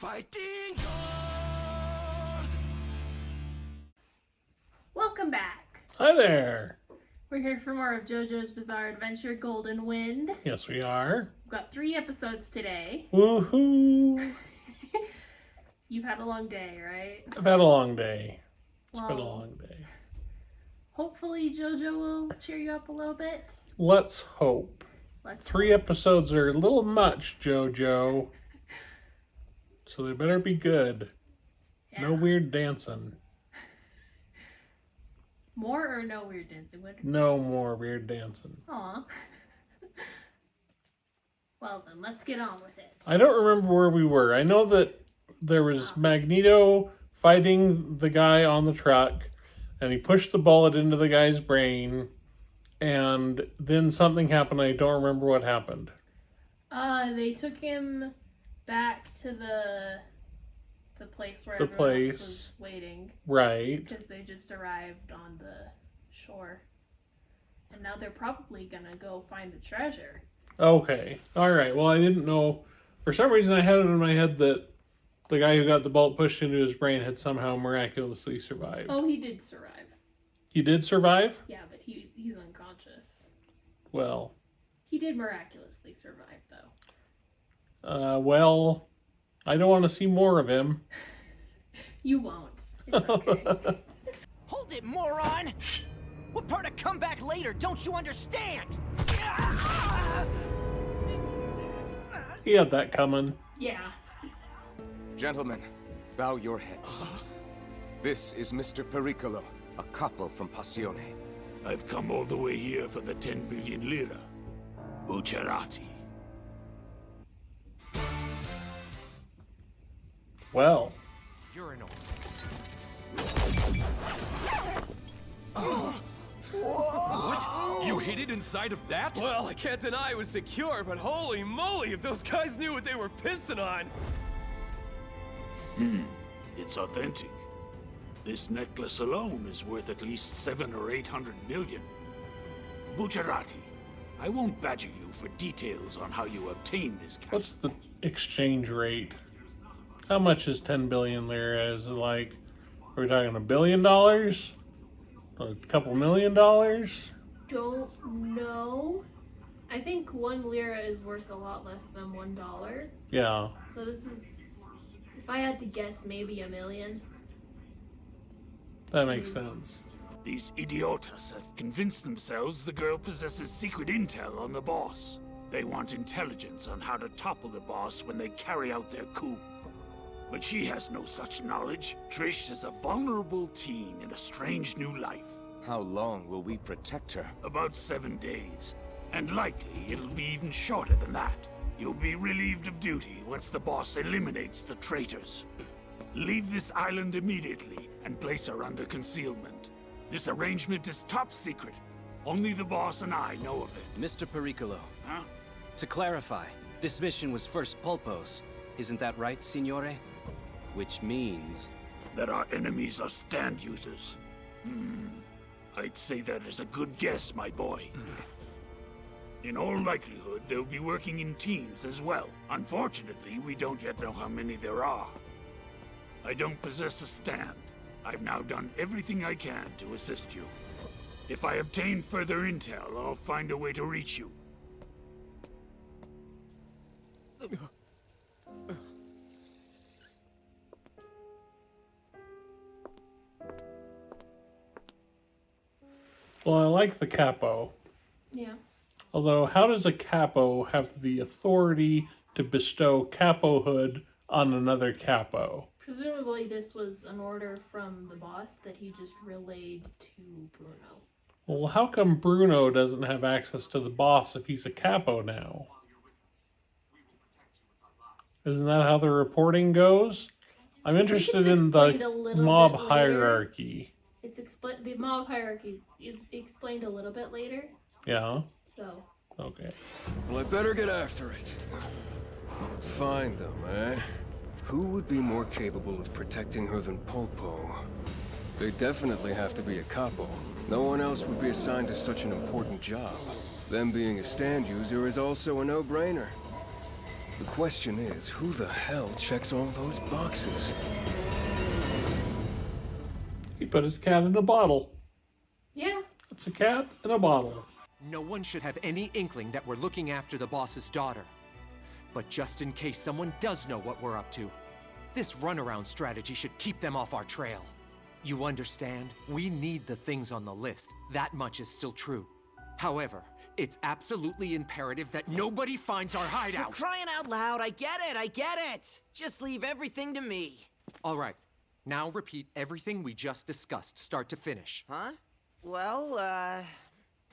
Fighting God! Welcome back. Hi there. We're here for more of JoJo's Bizarre Adventure Golden Wind. Yes, we are. We've got 3 episodes today. Woohoo! You've had a long day, right? I've had a long day. It's Well, been a long day. Hopefully JoJo will cheer you up a little bit. Let's hope. Let's 3 episodes are a little much, JoJo. So they better be good. Yeah. No weird dancing. More or no weird dancing? No more weird dancing. Aw. Well then, let's get on with it. I don't remember where we were. I know that there was Magneto fighting the guy on the truck, and he pushed the bullet into the guy's brain, and then something happened. I don't remember what happened. They took him back to the place where everyone else was waiting. Right. Because they just arrived on the shore. And now they're probably gonna go find the treasure. Okay. Alright. Well, I didn't know. For some reason, I had it in my head that the guy who got the bullet pushed into his brain had somehow miraculously survived. Oh, he did survive. He did survive? Yeah, but he's unconscious. Well. He did miraculously survive, though. Well, I don't want to see more of him. You won't. It's okay. Hold it, moron! What part of come back later don't you understand? He had that coming. Yeah. Gentlemen, bow your heads. This is Mr. Pericolo, a capo from Passione. I've come all the way here for the 10 billion lira. Bucciarati. Well. Urinals. What? You hid it inside of that? Well, I can't deny it was secure, but holy moly, if those guys knew what they were pissing on! It's authentic. This necklace alone is worth at least 700 or 800 million. Bucciarati, I won't badger you for details on how you obtained this cash. What's the exchange rate? How much is 10 billion lira? Is it like, are we talking $1 billion? A couple $1 million? Don't know. I think 1 lira is worth a lot less than $1. Yeah. So this is, if I had to guess, maybe $1 million. That makes sense. These idiotas have convinced themselves the girl possesses secret intel on the boss. They want intelligence on how to topple the boss when they carry out their coup. But she has no such knowledge. Trish is a vulnerable teen in a strange new life. How long will we protect her? About 7 days. And likely it'll be even shorter than that. You'll be relieved of duty once the boss eliminates the traitors. Leave this island immediately and place her under concealment. This arrangement is top secret. Only the boss and I know of it. Mr. Pericolo. Huh? To clarify, this mission was first Pulpo's. Isn't that right, Signore? Which means... that our enemies are stand users. I'd say that is a good guess, my boy. In all likelihood, they'll be working in teams as well. Unfortunately, we don't yet know how many there are. I don't possess a stand. I've now done everything I can to assist you. If I obtain further intel, I'll find a way to reach you. Well, I like the capo. Yeah. Although, how does a capo have the authority to bestow capohood on another capo? Presumably this was an order from the boss that he just relayed to Bruno. Well, how come Bruno doesn't have access to the boss if he's a capo now? Isn't that how the reporting goes? I'm interested in the mob hierarchy. The mob hierarchy is explained a little bit later. Yeah? So. Okay. Well, I better get after it. Find them, eh? Who would be more capable of protecting her than Pulpo? They definitely have to be a capo. No one else would be assigned to such an important job. Them being a stand user is also a no-brainer. The question is, who the hell checks all those boxes? He put his cat in a bottle. Yeah. It's a cat in a bottle. No one should have any inkling that we're looking after the boss's daughter. But just in case someone does know what we're up to, this runaround strategy should keep them off our trail. You understand? We need the things on the list. That much is still true. However, it's absolutely imperative that nobody finds our hideout. For crying out loud, I get it. Just leave everything to me. All right. Now repeat everything we just discussed, start to finish. Huh? Well,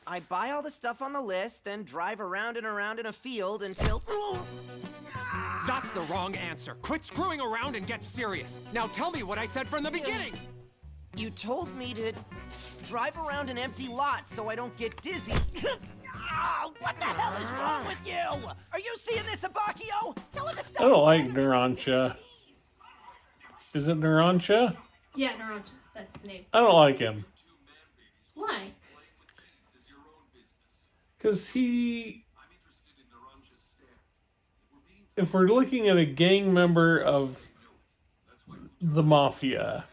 I buy all the stuff on the list, then drive around and around in a field until... That's the wrong answer. Quit screwing around and get serious. Now tell me what I said from the beginning. You told me to drive around an empty lot so I don't get dizzy. What the hell is wrong with you? Are you seeing this, Abacchio? Tell him to stop. I don't like Narancia. Is it Narancia? Yeah, Narancia. That's his name. I don't like him. Why? Because he... If we're looking at a gang member of the Mafia,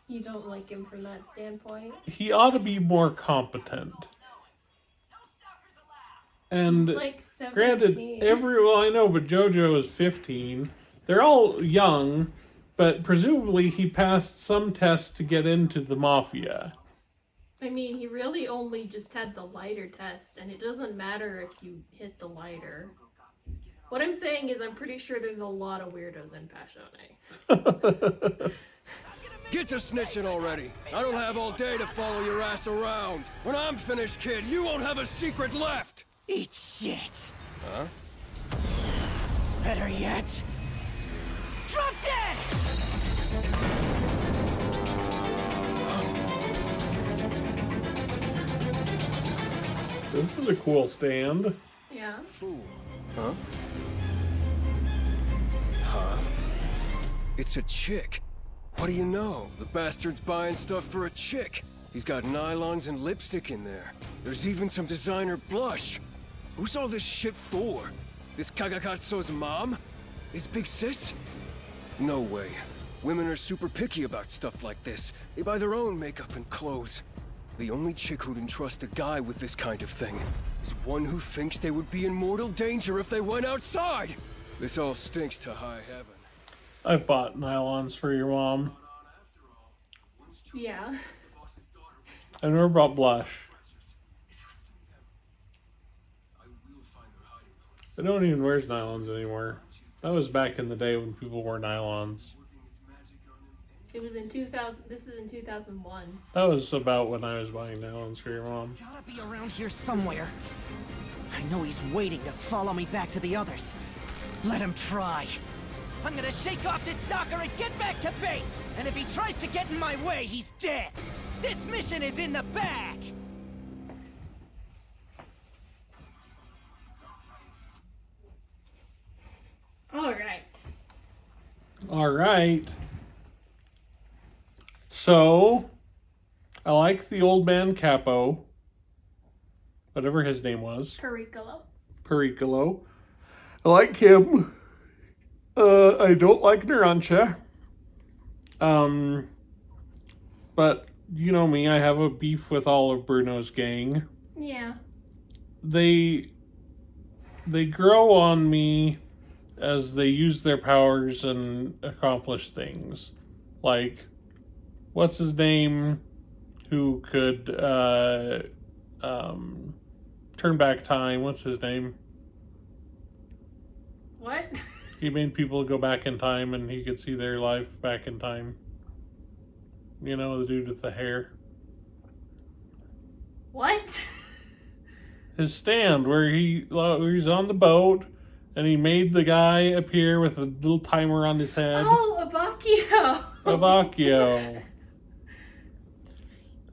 You don't like him from that standpoint? he ought to be more competent. And He's like 17. granted, well, I know, but JoJo is 15. They're all young, but presumably he passed some tests to get into the Mafia. I mean, he really only just had the lighter test, and it doesn't matter if you hit the lighter. What I'm saying is I'm pretty sure there's a lot of weirdos in Passione. Get to snitching already. I don't have all day to follow your ass around. When I'm finished, kid, you won't have a secret left. Eat shit. Huh? Better yet, drop dead! This is a cool stand. Yeah. Fool. Huh? Huh? It's a chick. What do you know? The bastard's buying stuff for a chick. He's got nylons and lipstick in there. There's even some designer blush. Who's all this shit for? This Kagakatsu's mom? His big sis? No way. Women are super picky about stuff like this. They buy their own makeup and clothes. The only chick who'd entrust a guy with this kind of thing is one who thinks they would be in mortal danger if they went outside. This all stinks to high heaven. I bought nylons for your mom. Yeah. I never bought blush. I don't even wear nylons anymore. That was back in the day when people wore nylons. It was in 2000. This is in 2001. That was about when I was buying nylons for your mom. Gotta be around here somewhere. I know he's waiting to follow me back to the others. Let him try. I'm gonna shake off this stalker and get back to base. And if he tries to get in my way, he's dead. This mission is in the bag. All right. All right. So, I like the old man Capo. Whatever his name was. Pericolo. I like him. I don't like Narancia. But you know me, I have a beef with all of Bruno's gang. Yeah. They grow on me as they use their powers and accomplish things. Like, what's his name? Who could turn back time? What's his name? What? He made people go back in time and he could see their life back in time. You know, the dude with the hair. What? His stand where he's on the boat and he made the guy appear with a little timer on his head. Oh, Abacchio. Abacchio.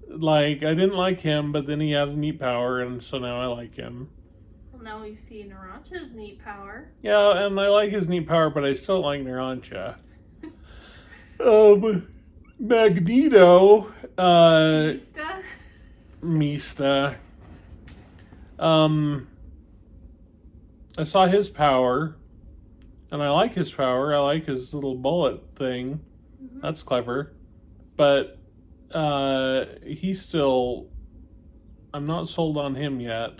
Like, I didn't like him, but then he had a neat power, and so now I like him. Well, now we see Narancia's neat power. Yeah, and I like his neat power, but I still like Narancia. Magneto. Mista. I saw his power, and I like his power. I like his little bullet thing. Mm-hmm. That's clever. But he's still... I'm not sold on him yet.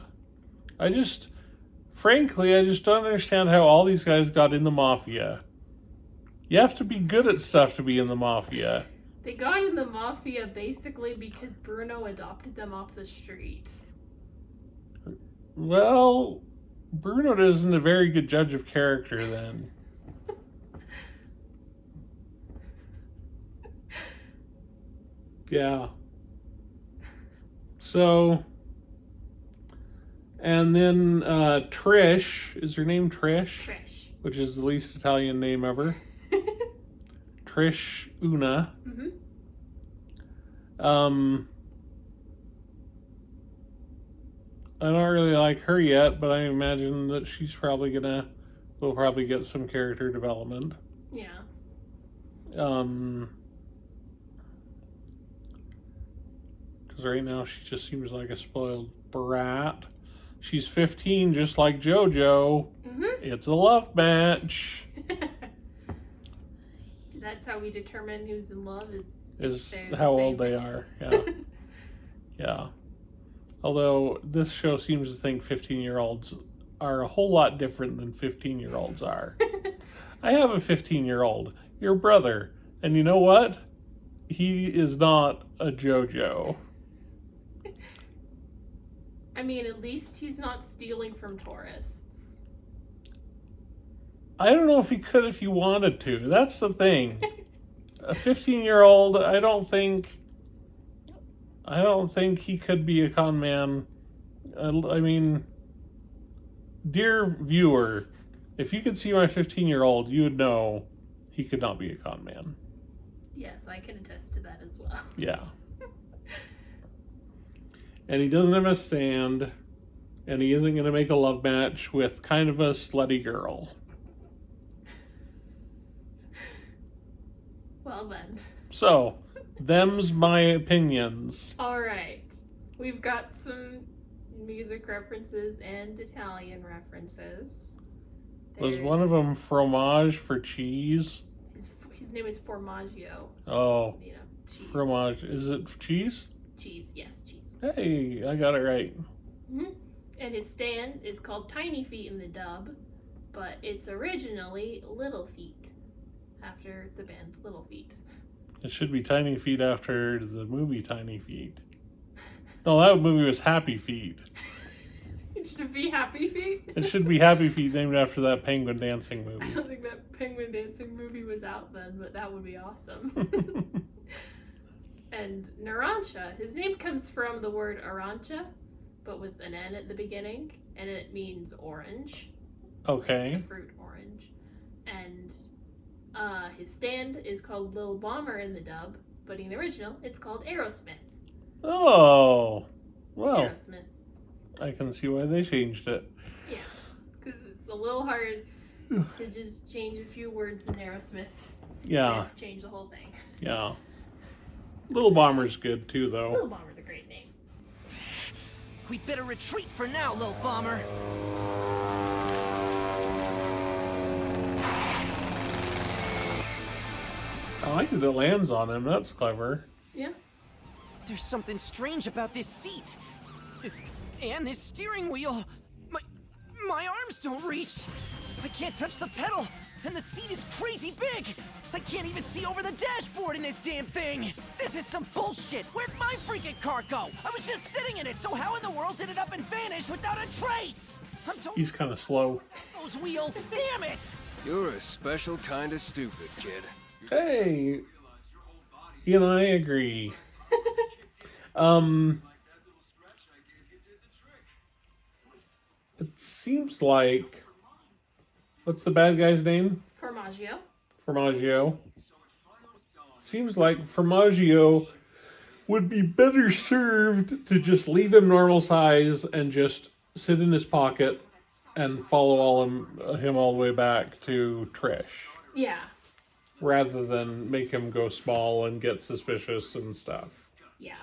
Frankly, I just don't understand how all these guys got in the Mafia. You have to be good at stuff to be in the Mafia. They got in the Mafia basically because Bruno adopted them off the street. Well, Bruno isn't a very good judge of character then. Yeah. So, and then Trish, is her name Trish? Trish. Which is the least Italian name ever. Trish Una. Mm-hmm. I don't really like her yet, but I imagine that we'll probably get some character development. Yeah. Because right now she just seems like a spoiled brat. She's 15, just like JoJo. Mm-hmm. It's a love match. That's how we determine who's in love Is the how same. old they are. Yeah. Yeah. Although this show seems to think 15-year-olds are a whole lot different than 15-year-olds are. I have a 15-year-old, your brother, and you know what? He is not a JoJo. I mean, at least he's not stealing from tourists. I don't know if he could if he wanted to. That's the thing. A 15-year-old, I don't think he could be a con man. I mean, dear viewer, if you could see my 15-year-old, you would know he could not be a con man. Yes, I can attest to that as well. Yeah. And he doesn't have a stand, and he isn't going to make a love match with kind of a slutty girl. Well then. So, them's my opinions. Alright. We've got some music references and Italian references. Was one of them fromage for cheese? His name is Formaggio. Oh, You know, cheese. fromage. Is it cheese? Cheese, yes, cheese. Hey, I got it right. Mm-hmm. And his stand is called Tiny Feet in the dub, but it's originally Little Feet, after the band Little Feet. It should be Tiny Feet after the movie Tiny Feet. No, that movie was Happy Feet. It should be Happy Feet. It should be Happy Feet named after that penguin dancing I movie. don't think that penguin dancing movie was out then, but that would be awesome. And Narancia, his name comes from the word arancia, but with an N at the beginning, and it means orange. Okay. The fruit orange. And his stand is called Lil Bomber in the dub, but in the original, it's called Aerosmith. Oh, well, Aerosmith. I can see why they changed it. Yeah, because it's a little hard to just change a few words in Aerosmith. Yeah. You have to change the whole thing. Yeah. Little Bomber's good too, though. Lil Bomber's a great name. We'd better retreat for now, Lil Bomber. I like that it lands on him. That's clever. Yeah. There's something strange about this seat. And this steering wheel. My arms don't reach. I can't touch the pedal, and the seat is crazy big. I can't even see over the dashboard in this damn thing. This is some bullshit. Where'd my freaking car go? I was just sitting in it, so how in the world did it up and vanish without a trace? I'm totally He's kind of slow. those wheels. Damn it! You're a special kind of stupid, kid. Hey, he and I agree. It seems like, what's the bad guy's name? Formaggio. Formaggio. Seems like Formaggio would be better served to just leave him normal size and just sit in his pocket and follow him all the way back to Trish. Yeah. Rather than make him go small and get suspicious and stuff. Yeah.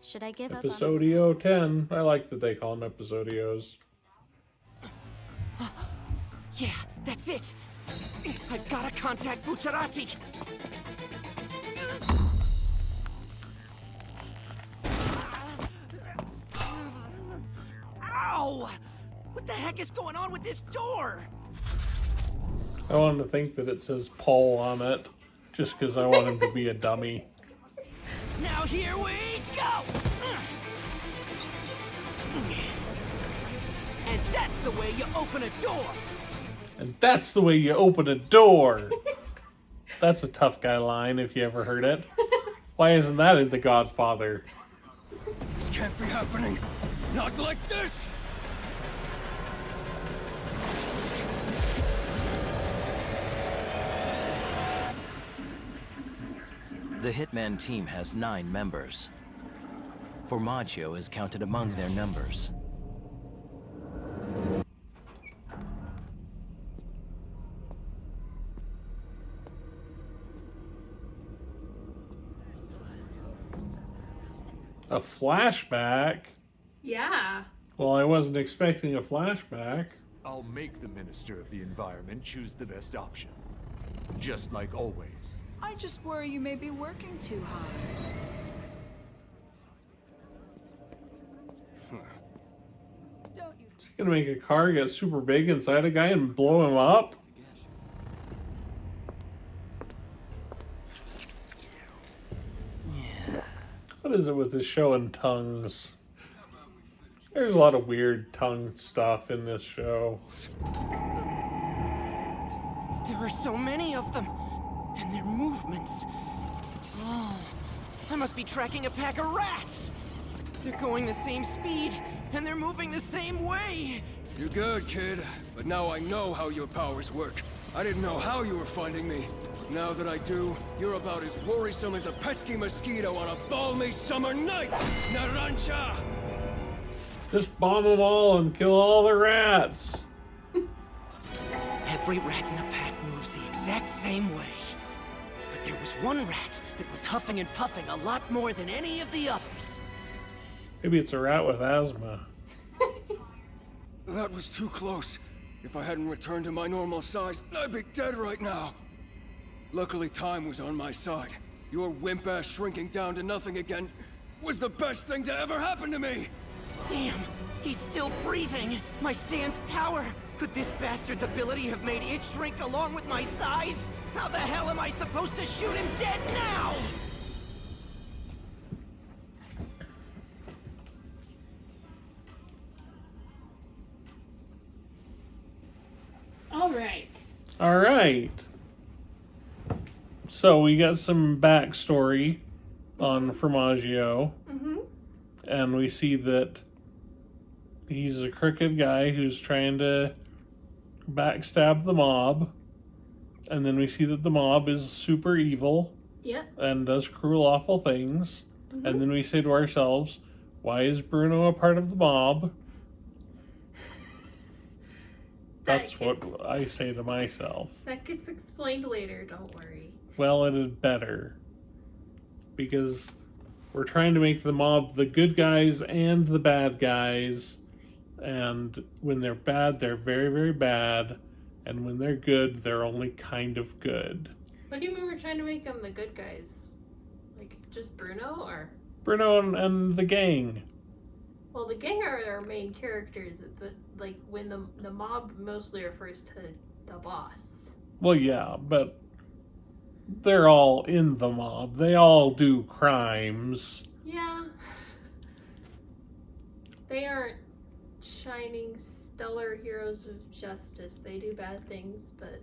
Should I give up on... Episodio 10. I like that they call them episodios. Yeah, that's it. I've got to contact Bucciarati. Ow! What the heck is going on with this door? I want to think that it says Paul on it, just because I want him to be a dummy. Now here we go! And that's the way you open a door! And that's the way you open a door! That's a tough guy line, if you ever heard it. Why isn't that in The Godfather? This can't be happening. Not like this! The Hitman team has 9 members. Formaggio is counted among their numbers. A flashback? Yeah. Well, I wasn't expecting a flashback. I'll make the Minister of the Environment choose the best option. Just like always. I just worry you may be working too hard. Is he gonna make a car get super big inside a guy and blow him up? What is it with this show and tongues? There's a lot of weird tongue stuff in this show. There are so many of them. And their movements. Oh, I must be tracking a pack of rats. They're going the same speed, and they're moving the same way. You're good, kid. But now I know how your powers work. I didn't know how you were finding me. Now that I do, you're about as worrisome as a pesky mosquito on a balmy summer night! Narancia! Just bomb them all and kill all the rats. Every rat in the pack moves the exact same way. But there was one rat that was huffing and puffing a lot more than any of the others. Maybe it's a rat with asthma. That was too close. If I hadn't returned to my normal size, I'd be dead right now. Luckily, time was on my side. Your wimp-ass shrinking down to nothing again was the best thing to ever happen to me! Damn, he's still breathing. My stand's power. Could this bastard's ability have made it shrink along with my size? How the hell am I supposed to shoot him dead now? All right. So we got some backstory on Formaggio. Mm-hmm. And we see that he's a crooked guy who's trying to backstab the mob. And then we see that the mob is super evil. Yep. And does cruel, awful things. Mm-hmm. And then we say to ourselves, why is Bruno a part of the mob? That's what I say to myself. That gets explained later, don't worry. Well, it is better. Because we're trying to make the mob the good guys and the bad guys. And when they're bad, they're very, very bad. And when they're good, they're only kind of good. What do you mean we're trying to make them the good guys? Like, just Bruno, or? Bruno and the gang. Well, the gang are our main characters, but, like, when the mob mostly refers to the boss. Well, yeah, but they're all in the mob. They all do crimes. Yeah. They aren't shining, stellar heroes of justice. They do bad things, but...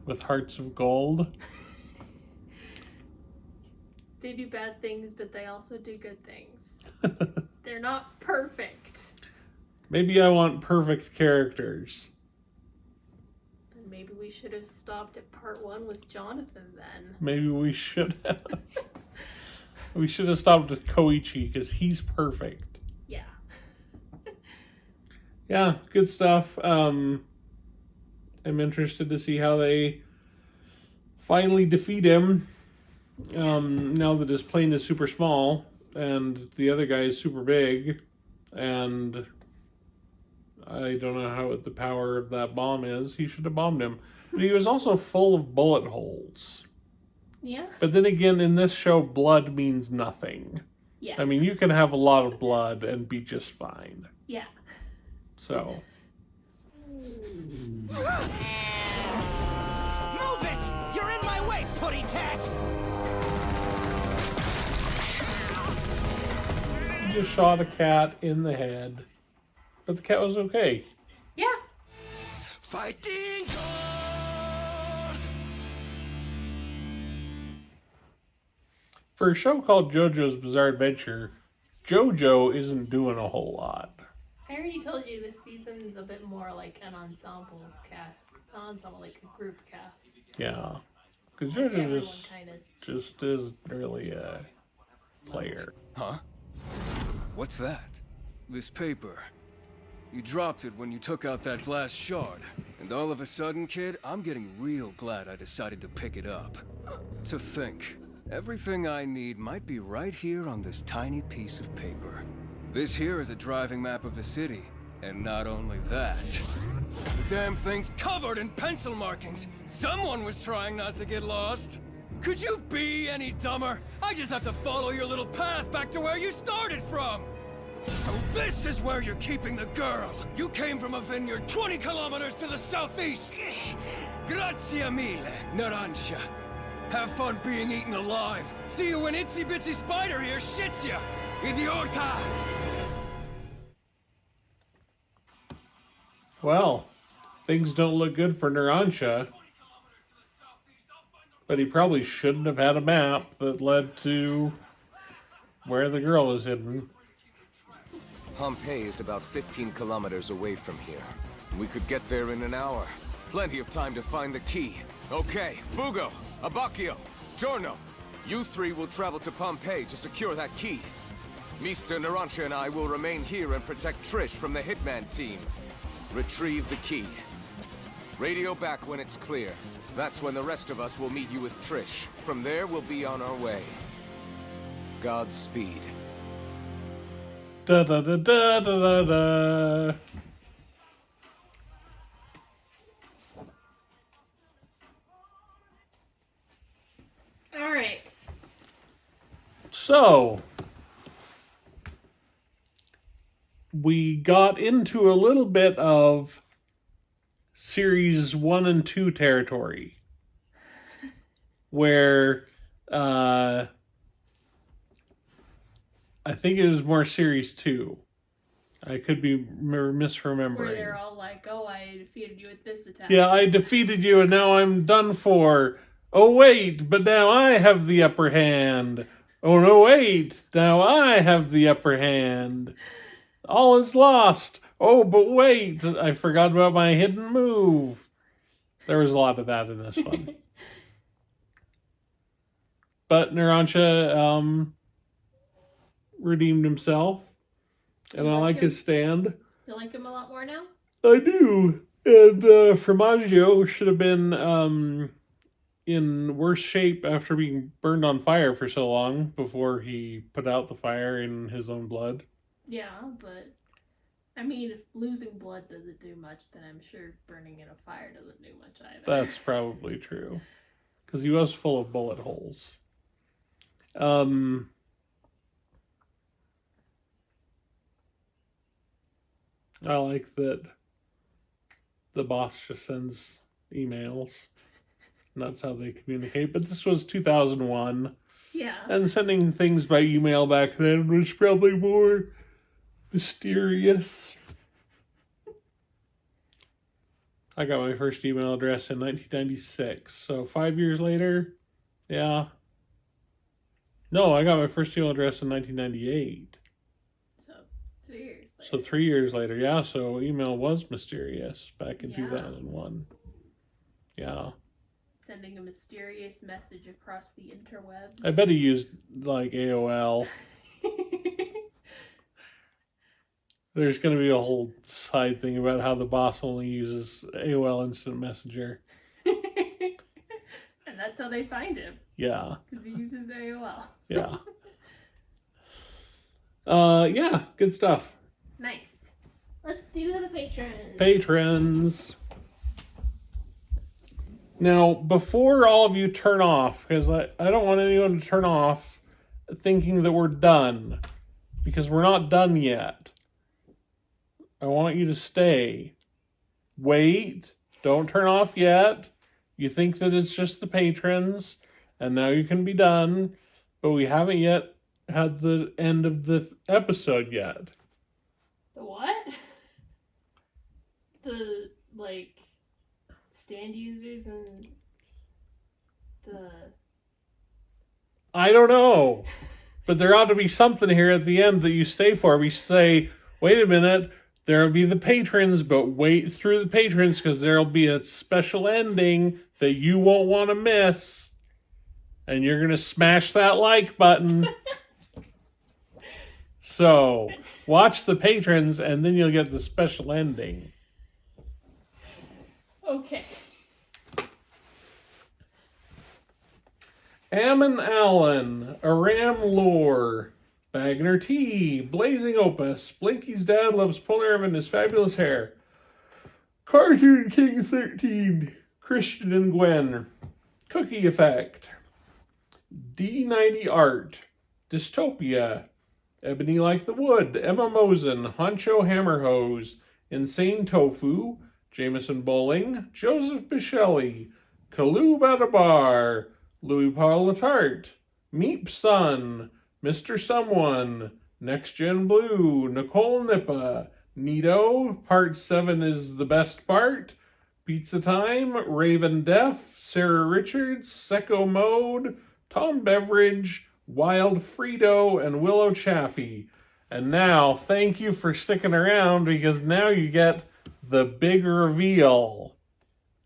With hearts of gold. They do bad things, but they also do good things. They're not perfect. Maybe I want perfect characters. Then maybe we should have stopped at part 1 with Jonathan then. Maybe we should have. We should have stopped with Koichi, because he's perfect. Yeah. Yeah, good stuff. I'm interested to see how they finally defeat him. Now that his plane is super small and the other guy is super big, and I don't know how what the power of that bomb is. He should have bombed him. But he was also full of bullet holes. Yeah. But then again, in this show, blood means nothing. Yeah. I mean, you can have a lot of blood and be just fine. Yeah. So. Move it! You're in my way, putty tat! He just shot a cat in the head. But the cat was okay. Yeah. Fighting For a show called JoJo's Bizarre Adventure, JoJo isn't doing a whole lot. I already told you this season is a bit more like an ensemble cast. Not ensemble, like a group cast. Yeah. Because Like JoJo just isn't really a player. Huh? What's that? This paper. You dropped it when you took out that glass shard. And all of a sudden, kid, I'm getting real glad I decided to pick it up. To think, everything I need might be right here on this tiny piece of paper. This here is a driving map of the city. And not only that, the damn thing's covered in pencil markings. Someone was trying not to get lost. Could you be any dumber? I just have to follow your little path back to where you started from. So this is where you're keeping the girl. You came from a vineyard 20 kilometers to the southeast. Grazie mille, Narancia. Have fun being eaten alive. See you when Itsy Bitsy Spider here shits ya. Idiota! Well, things don't look good for Narancia. But he probably shouldn't have had a map that led to where the girl was hidden. Pompeii is about 15 kilometers away from here. We could get there in an hour. Plenty of time to find the key. Okay, Fugo, Abacchio, Giorno, you three will travel to Pompeii to secure that key. Mr. Narancia and I will remain here and protect Trish from the Hitman team. Retrieve the key. Radio back when it's clear. That's when the rest of us will meet you with Trish. From there, we'll be on our way. Godspeed. Da da da da da da da. All right. So, we got into a little bit of Series 1 and 2 territory, where I think it was more Series 2. I could be misremembering. Where they're all like, oh, I defeated you at this attack. Yeah, I defeated you and now I'm done for. Oh, wait, but now I have the upper hand. Oh, no, wait, now I have the upper hand. All is lost. Oh, but wait, I forgot about my hidden move. There was a lot of that in this one. But Narancia redeemed himself, and I like his stand. You like him a lot more now? I do. And Formaggio should have been in worse shape after being burned on fire for so long before he put out the fire in his own blood. Yeah, but I mean, if losing blood doesn't do much, then I'm sure burning in a fire doesn't do much either. That's probably true. Because he was full of bullet holes. I like that the boss just sends emails. And that's how they communicate. But this was 2001. Yeah. And sending things by email back then was probably more mysterious. I got my first email address in 1996. So 5 years later, yeah. No, I got my first email address in 1998. So 3 years later. So 3 years later, yeah. So email was mysterious back in 2001. Yeah. Sending a mysterious message across the interwebs. I bet he used like AOL. There's going to be a whole side thing about how the boss only uses AOL Instant Messenger. And that's how they find him. Yeah. Because he uses AOL. Yeah. Yeah, good stuff. Nice. Let's do the patrons. Patrons. Now, before all of you turn off, because I don't want anyone to turn off thinking that we're done, because we're not done yet. I want you to stay. Wait. Don't turn off yet. You think that it's just the patrons, and now you can be done, but we haven't yet had the end of the episode yet. The what? The, like, stand users and the... I don't know. But there ought to be something here at the end that you stay for. We say, wait a minute, there'll be the patrons, but wait through the patrons because there'll be a special ending that you won't want to miss. And you're going to smash that like button. So, watch the patrons and then you'll get the special ending. Okay. Ammon Allen, Aram Lore, Bagner T, Blazing Opus, Blinky's dad loves pulling him in his fabulous hair, Cartoon King 13, Christian and Gwen, Cookie Effect, D90 Art, Dystopia, Ebony Like the Wood, Emma Mosen, Honcho Hammerhose, Insane Tofu, Jameson Bowling, Joseph Bichelli, Kaloo Badabar, Louis Paul Latart, Meep Sun, Mr. Someone, Next Gen Blue, Nicole Nippa, Nito, Part 7 is the best part, Pizza Time, Raven Def, Sarah Richards, Secco Mode, Tom Beveridge, Wild Frito, and Willow Chaffee. And now, thank you for sticking around because now you get the big reveal.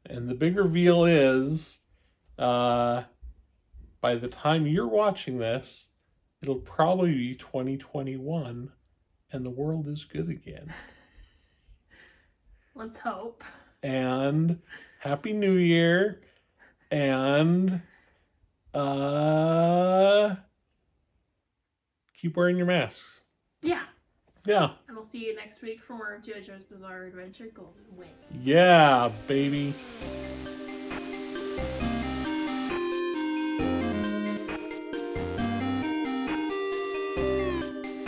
And the big reveal is, by the time you're watching this, it'll probably be 2021 and the world is good again. Let's hope. And Happy New Year. And keep wearing your masks. Yeah. Yeah. And we'll see you next week for more of JoJo's Bizarre Adventure Golden Wind. Yeah, baby.